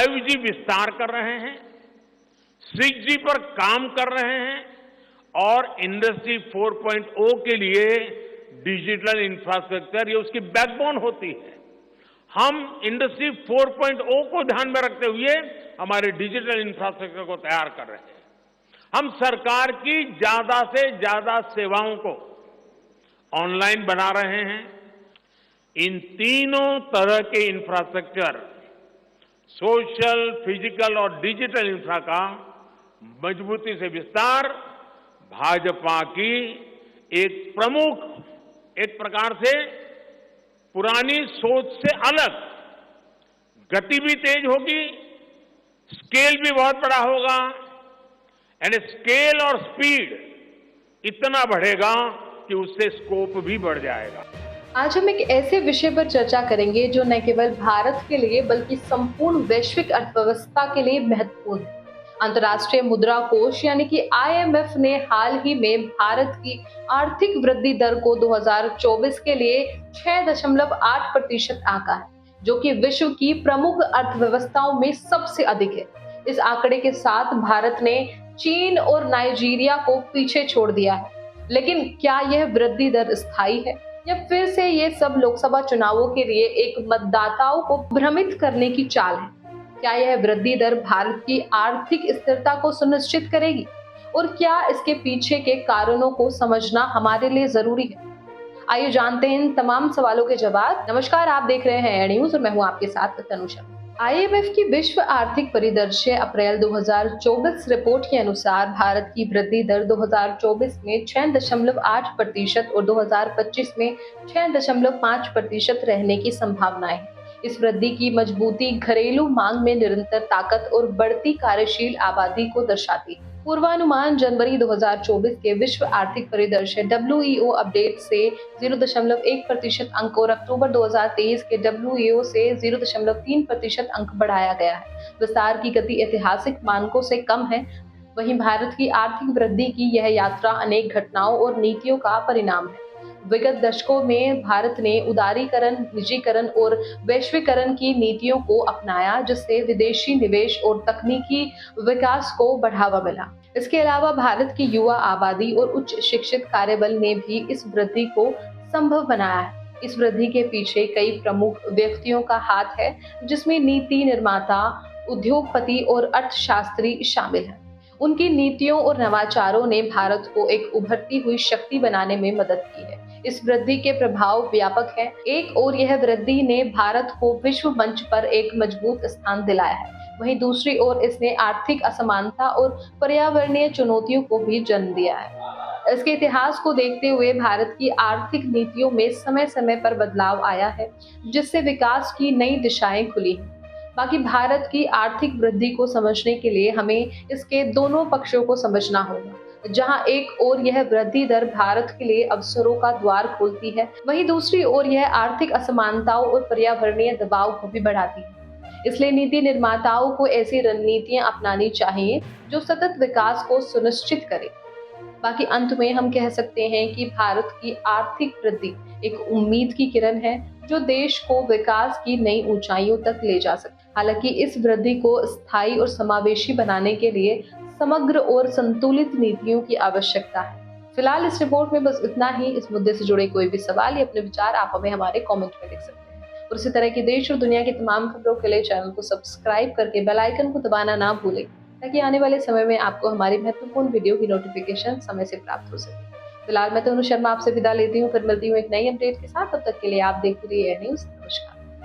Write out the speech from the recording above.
5G विस्तार कर रहे हैं, 6G पर काम कर रहे हैं और इंडस्ट्री 4.0 के लिए डिजिटल इंफ्रास्ट्रक्चर ये उसकी बैकबोन होती है। हम इंडस्ट्री 4.0 को ध्यान में रखते हुए हमारे डिजिटल इंफ्रास्ट्रक्चर को तैयार कर रहे हैं। हम सरकार की ज्यादा से ज्यादा सेवाओं को ऑनलाइन बना रहे हैं। इन तीनों तरह के इंफ्रास्ट्रक्चर, सोशल, फिजिकल और डिजिटल इंफ्रा का मजबूती से विस्तार भाजपा की एक प्रकार से पुरानी सोच से अलग, गति भी तेज होगी, स्केल भी बहुत बड़ा होगा, यानी स्केल और स्पीड इतना बढ़ेगा कि उससे स्कोप भी बढ़ जाएगा। आज हम एक ऐसे विषय पर चर्चा करेंगे जो न केवल भारत के लिए बल्कि संपूर्ण वैश्विक अर्थव्यवस्था के लिए महत्वपूर्ण है। अंतर्राष्ट्रीय मुद्रा कोष यानी कि IMF ने हाल ही में भारत की आर्थिक वृद्धि दर को 2024 के लिए 6.8% आंका है, जो कि विश्व की प्रमुख अर्थव्यवस्थाओं में सबसे अधिक है। इस आंकड़े के साथ भारत ने चीन और नाइजीरिया को पीछे छोड़ दिया है। लेकिन क्या यह वृद्धि दर स्थायी है या फिर से ये सब लोकसभा चुनावों के लिए एक मतदाताओं को भ्रमित करने की चाल है? क्या यह वृद्धि दर भारत की आर्थिक स्थिरता को सुनिश्चित करेगी और क्या इसके पीछे के कारणों को समझना हमारे लिए जरूरी है? आइए जानते हैं इन तमाम सवालों के जवाब। नमस्कार, आप देख रहे हैं न्यूज और मैं हूं आपके साथ तनुषा। IMF की विश्व आर्थिक परिदृश्य अप्रैल 2024 रिपोर्ट के अनुसार भारत की वृद्धि दर 2024 में 6.8% और 2025 में 6.5% रहने की संभावना है। इस वृद्धि की मजबूती घरेलू मांग में निरंतर ताकत और बढ़ती कार्यशील आबादी को दर्शाती है। पूर्वानुमान जनवरी 2024 के विश्व आर्थिक परिदृश्य WEO अपडेट से 0.1% अंक और अक्टूबर 2023 के WEO से 0.3% अंक बढ़ाया गया है। विस्तार की गति ऐतिहासिक मानकों से कम है। वहीं भारत की आर्थिक वृद्धि की यह यात्रा अनेक घटनाओं और नीतियों का परिणाम है। विगत दशकों में भारत ने उदारीकरण, निजीकरण और वैश्वीकरण की नीतियों को अपनाया, जिससे विदेशी निवेश और तकनीकी विकास को बढ़ावा मिला। इसके अलावा भारत की युवा आबादी और उच्च शिक्षित कार्यबल ने भी इस वृद्धि को संभव बनाया है। इस वृद्धि के पीछे कई प्रमुख व्यक्तियों का हाथ है, जिसमें नीति निर्माता, उद्योगपति और अर्थशास्त्री शामिल हैं। उनकी नीतियों और नवाचारों ने भारत को एक उभरती हुई शक्ति बनाने में मदद की है। इस वृद्धि के प्रभाव व्यापक हैं। एक ओर यह वृद्धि ने भारत को विश्व मंच पर एक मजबूत स्थान दिलाया है, वहीं दूसरी ओर इसने आर्थिक असमानता और पर्यावरणीय चुनौतियों को भी जन्म दिया है। इसके इतिहास को देखते हुए भारत की आर्थिक नीतियों में समय समय पर बदलाव आया है, जिससे विकास की नई दिशाएं खुली हैं। बाकी भारत की आर्थिक वृद्धि को समझने के लिए हमें इसके दोनों पक्षों को समझना होगा। जहां एक ओर यह वृद्धि दर भारत के लिए अवसरों का द्वार खोलती है, वहीं दूसरी ओर यह आर्थिक असमानताओं और पर्यावरणीय दबाव को भी बढ़ाती है। इसलिए नीति निर्माताओं को ऐसी रणनीतियां अपनानी चाहिए जो सतत विकास को सुनिश्चित करे। बाकी अंत में हम कह सकते हैं कि भारत की आर्थिक वृद्धि एक उम्मीद की किरण है, जो देश को विकास की नई ऊंचाइयों तक ले जा सकती है। हालांकि इस वृद्धि को स्थायी और समावेशी बनाने के लिए समग्र और संतुलित नीतियों की आवश्यकता है। फिलहाल इस रिपोर्ट में बस इतना ही। इस मुद्दे से जुड़े कोई भी सवाल या अपने विचार आप हमें हमारे कमेंट में लिख सकते हैं। और इसी तरह की देश और दुनिया की तमाम खबरों के लिए चैनल को सब्सक्राइब करके बेल आइकन को दबाना ना भूलें, ताकि आने वाले समय में आपको हमारी महत्वपूर्ण वीडियो की नोटिफिकेशन समय से प्राप्त हो सके। फिलहाल मैं तनु शर्मा आपसे विदा लेती हूँ, फिर मिलती हूँ एक नई अपडेट के साथ। तब तक के लिए आप देखते रहिए न्यूज।